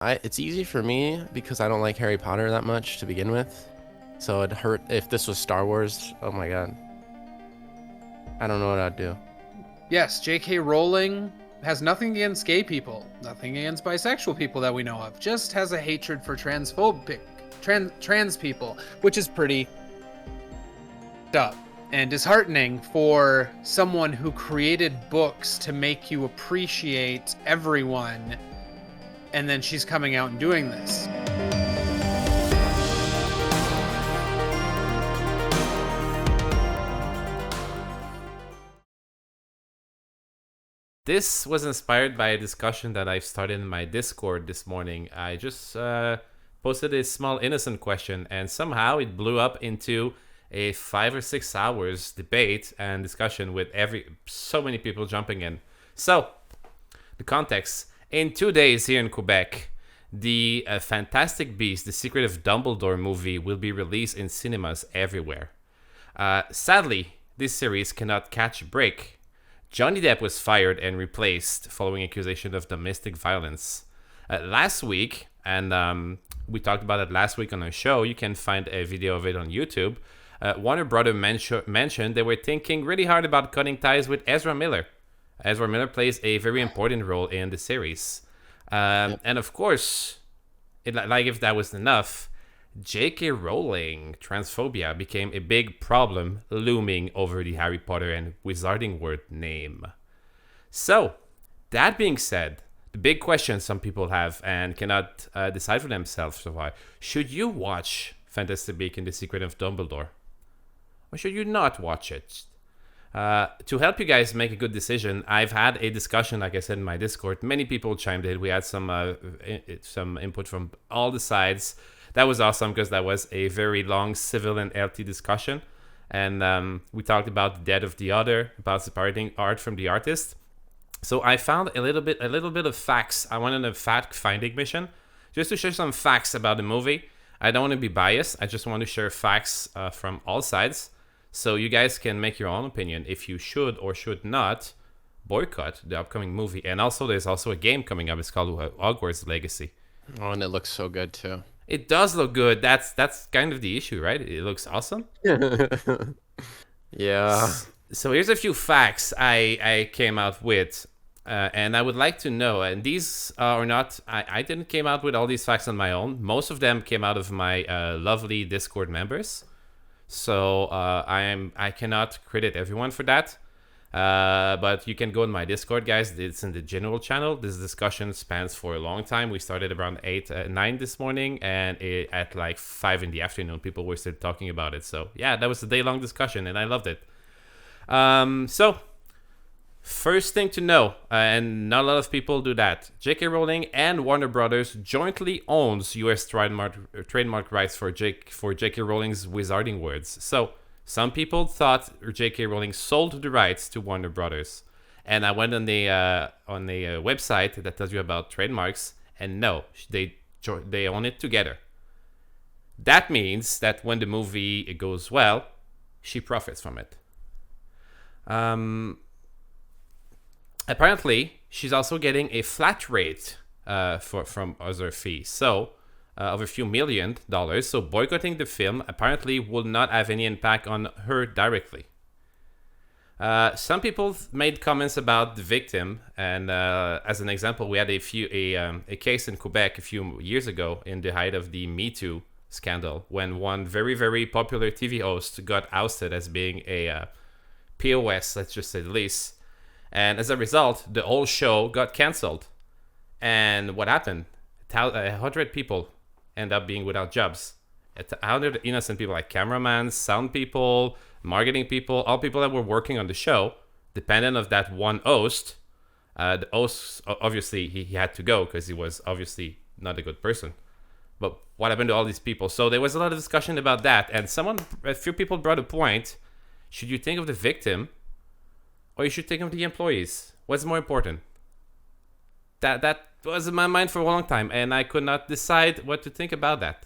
It's easy for me because I don't like Harry Potter that much to begin with. So it'd hurt if this was Star Wars. Oh my god. I don't know what I'd do. Yes, J.K. Rowling has nothing against gay people, nothing against bisexual people that we know of, just has a hatred for trans people, which is pretty up and disheartening for someone who created books to make you appreciate everyone, and then she's coming out and doing this. This was inspired by a discussion that I've started in my Discord this morning. I just posted a small innocent question, and somehow it blew up into a 5 or 6 hours debate and discussion with so many people jumping in. So, the context. In 2 days here in Quebec, the Fantastic Beasts, The Secret of Dumbledore movie will be released in cinemas everywhere. Sadly, this series cannot catch a break. Johnny Depp was fired and replaced following accusation of domestic violence. Last week, and we talked about it last week on our show, you can find a video of it on YouTube. Warner Brother mentioned they were thinking really hard about cutting ties with Ezra Miller. Ezra Miller plays a very important role in the series. And of course, like if that was enough, J.K. Rowling transphobia became a big problem looming over the Harry Potter and Wizarding World name. So, that being said, the big question some people have and cannot decide for themselves so far, should you watch Fantastic Beasts and The Secret of Dumbledore? Or should you not watch it? To help you guys make a good decision, I've had a discussion, like I said, in my Discord. Many people chimed in. We had some input from all the sides. That was awesome because that was a very long, civil, and healthy discussion. And we talked about the death of the author, about separating art from the artist. So I found a little bit of facts. I went on a fact-finding mission just to share some facts about the movie. I don't want to be biased. I just want to share facts from all sides, so you guys can make your own opinion if you should or should not boycott the upcoming movie. And also, there's also a game coming up. It's called Hogwarts Legacy. Oh, and it looks so good too. It does look good. That's kind of the issue, right? It looks awesome. Yeah. So here's a few facts I came out with. And I would like to know, and these are not, I didn't came out with all these facts on my own. Most of them came out of my lovely Discord members. So I cannot credit everyone for that. But you can go in my Discord, guys. It's in the general channel. This discussion spans for a long time. We started around 9 this morning, and at like 5 in the afternoon, people were still talking about it. So yeah, that was a day-long discussion, and I loved it. So first thing to know, and not a lot of people do that, J.K. Rowling and Warner Brothers jointly owns U.S. trademark rights for J.K. Rowling's Wizarding Words. So some people thought J.K. Rowling sold the rights to Warner Brothers, and I went on the website that tells you about trademarks, and no, they own it together. That means that when the movie goes well, she profits from it. Apparently, she's also getting a flat rate from other fees, so of a few $1 million. So boycotting the film apparently will not have any impact on her directly. Some people made comments about the victim, and as an example, we had a case in Quebec a few years ago in the height of the Me Too scandal, when one very, very popular TV host got ousted as being a POS, let's just say the least. And as a result, the whole show got canceled. And what happened? 100 people end up being without jobs. 100 innocent people, like cameramans, sound people, marketing people, all people that were working on the show, dependent of that one host. The host, obviously, he had to go because he was obviously not a good person. But what happened to all these people? So there was a lot of discussion about that. And a few people brought a point. Should you think of the victim, or you should think of the employees? What's more important? That was in my mind for a long time, and I could not decide what to think about that.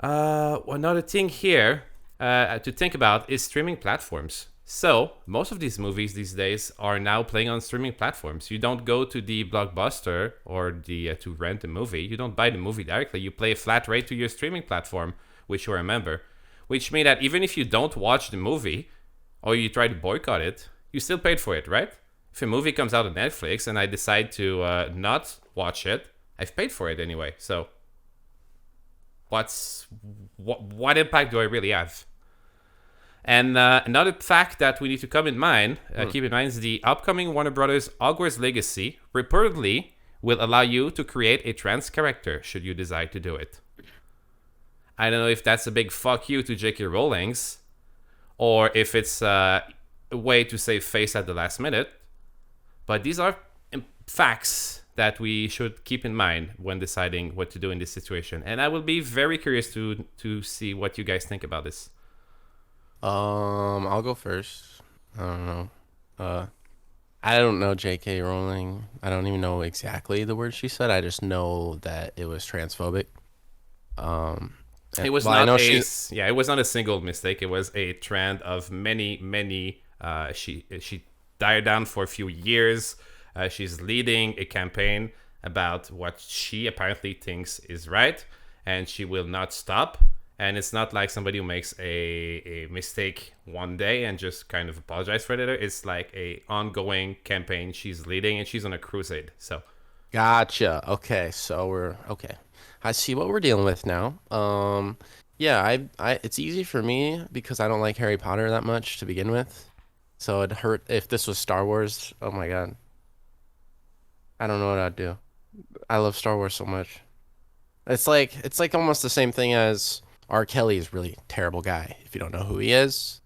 Another thing here to think about is streaming platforms. So most of these movies these days are now playing on streaming platforms. You don't go to the Blockbuster or the to rent a movie. You don't buy the movie directly. You pay a flat rate to your streaming platform, which you're a member. Which means that even if you don't watch the movie or you try to boycott it, you still paid for it, right? If a movie comes out on Netflix and I decide to not watch it, I've paid for it anyway. So what impact do I really have? And another fact that we need to keep in mind is the upcoming Warner Brothers Hogwarts Legacy reportedly will allow you to create a trans character should you decide to do it. I don't know if that's a big fuck you to J.K. Rowling's or if it's a way to save face at the last minute. But these are facts that we should keep in mind when deciding what to do in this situation. And I will be very curious to see what you guys think about this. I'll go first. I don't know. I don't know J.K. Rowling. I don't even know exactly the words she said. I just know that it was transphobic. It was it was not a single mistake. It was a trend of many. She died down for a few years. She's leading a campaign about what she apparently thinks is right, and she will not stop. And it's not like somebody who makes a mistake one day and just kind of apologize for it. It's like a ongoing campaign she's leading, and she's on a crusade. So, gotcha. Okay, so we're okay. I see what we're dealing with now. Yeah, it's easy for me because I don't like Harry Potter that much to begin with. So it'd hurt if this was Star Wars. Oh my God. I don't know what I'd do. I love Star Wars so much. It's like almost the same thing as R. Kelly is really terrible guy. If you don't know who he is,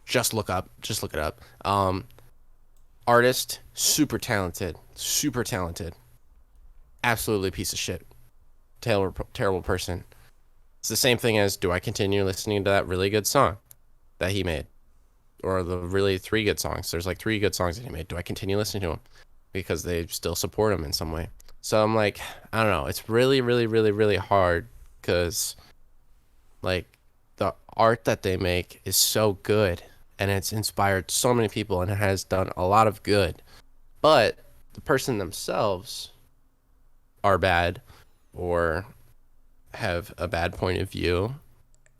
just look it up. Artist, super talented, absolutely piece of shit, terrible person. It's the same thing as, do I continue listening to that really good song that he made, or the really 3 good songs? There's like 3 good songs that he made. Do I continue listening to them because they still support him in some way? So I'm like, I don't know. It's really hard because like the art that they make is so good and it's inspired so many people and it has done a lot of good, but the person themselves are bad or have a bad point of view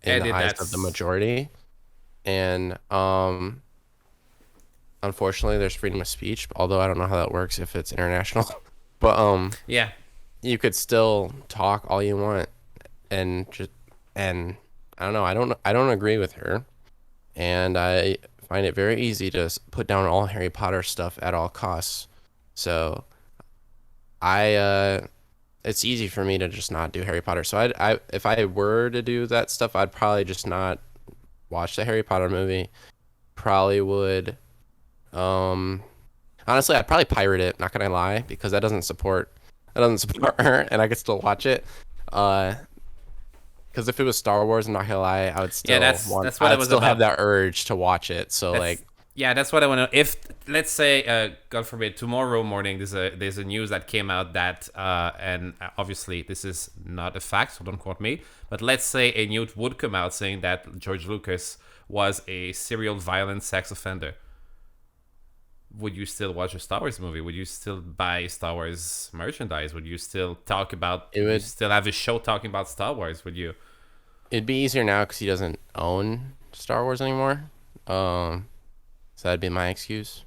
in the eyes of the majority. And unfortunately there's freedom of speech, although I don't know how that works if it's international. But yeah, you could still talk all you want and I don't know. I don't agree with her, and I find it very easy to put down all Harry Potter stuff at all costs. So it's easy for me to just not do Harry Potter. So if I were to do that stuff, I'd probably just not watch the Harry Potter movie. Probably would, honestly, I'd probably pirate it. Not gonna lie, because that doesn't support her, and I could still watch it. Because if it was Star Wars, I'm not gonna lie, I would still have that urge to watch it. So that's what I want to. If let's say, God forbid, tomorrow morning there's a news that came out that and obviously this is not a fact, so don't quote me. But let's say a news would come out saying that George Lucas was a serial violent sex offender. Would you still watch a Star Wars movie? Would you still buy Star Wars merchandise? Would you still talk about? Would you still have a show talking about Star Wars? Would you? It'd be easier now because he doesn't own Star Wars anymore. So that'd be my excuse.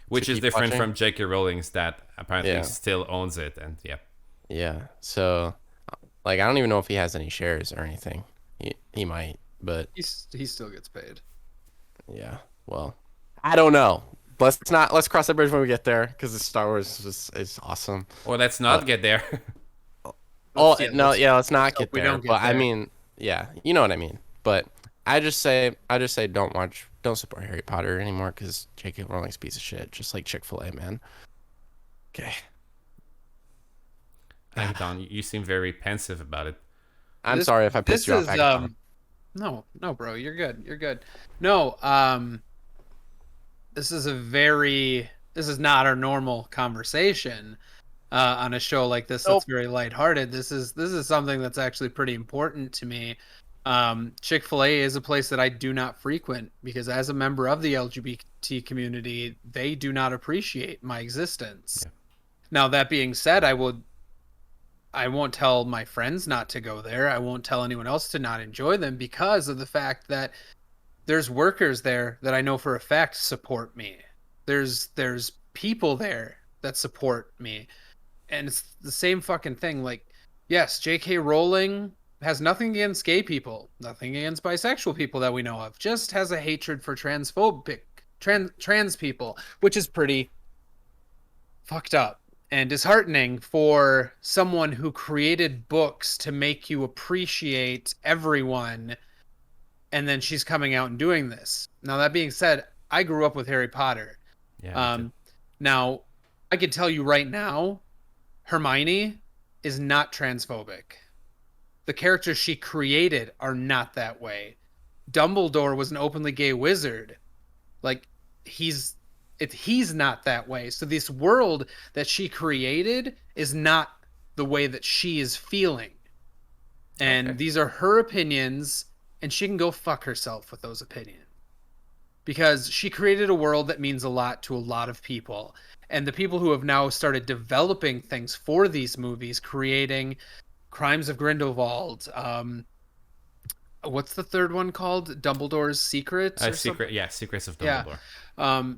Which is different from J.K. Rowling's that apparently still owns it, and yeah. So, like, I don't even know if he has any shares or anything. He might, but he still gets paid. Yeah. Well, I don't know. Let's cross that bridge when we get there, because the Star Wars is awesome. Or let's not get there. Let's not get there. But I mean, yeah, you know what I mean. But I just say don't support Harry Potter anymore because J.K. Rowling's a piece of shit, just like Chick-fil-A, man. Okay. Don, you seem very pensive about it. I'm sorry if I pissed you off. No, bro, you're good. No, this is not our normal conversation on a show like this. That's very lighthearted. This is something that's actually pretty important to me. Chick-fil-A is a place that I do not frequent because as a member of the LGBT community, they do not appreciate my existence. Yeah. Now, that being said, I won't tell my friends not to go there. I won't tell anyone else to not enjoy them because of the fact that there's workers there that I know for a fact support me. There's people there that support me. And it's the same fucking thing. Like, yes, J.K. Rowling has nothing against gay people, nothing against bisexual people that we know of, just has a hatred for trans people, which is pretty fucked up and disheartening for someone who created books to make you appreciate everyone, and then she's coming out and doing this. Now, that being said, I grew up with Harry Potter. Yeah. Now, I can tell you right now, Hermione is not transphobic. The characters she created are not that way. Dumbledore was an openly gay wizard. Like, he's not that way. So this world that she created is not the way that she is feeling. And these are her opinions, and she can go fuck herself with those opinions. Because she created a world that means a lot to a lot of people. And the people who have now started developing things for these movies, creating Crimes of Grindelwald, what's the third one called? Dumbledore's Secrets? Secrets of Dumbledore. Yeah.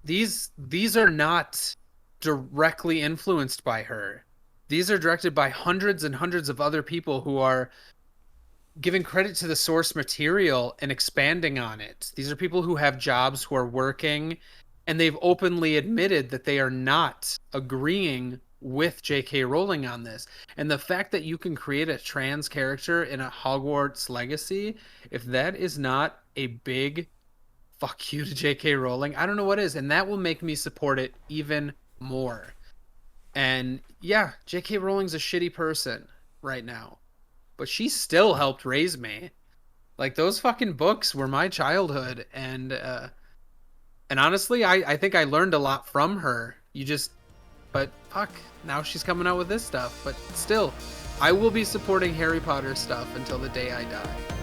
These are not directly influenced by her. These are directed by hundreds and hundreds of other people who are giving credit to the source material and expanding on it. These are people who have jobs, who are working, and they've openly admitted that they are not agreeing with J.K. Rowling on this. And the fact that you can create a trans character in a Hogwarts Legacy, if that is not a big fuck you to J.K. Rowling, I don't know what is. And that will make me support it even more. And yeah, J.K. Rowling's a shitty person right now, but she still helped raise me. Like, those fucking books were my childhood. And honestly, I think I learned a lot from her. But fuck, now she's coming out with this stuff. But still, I will be supporting Harry Potter stuff until the day I die.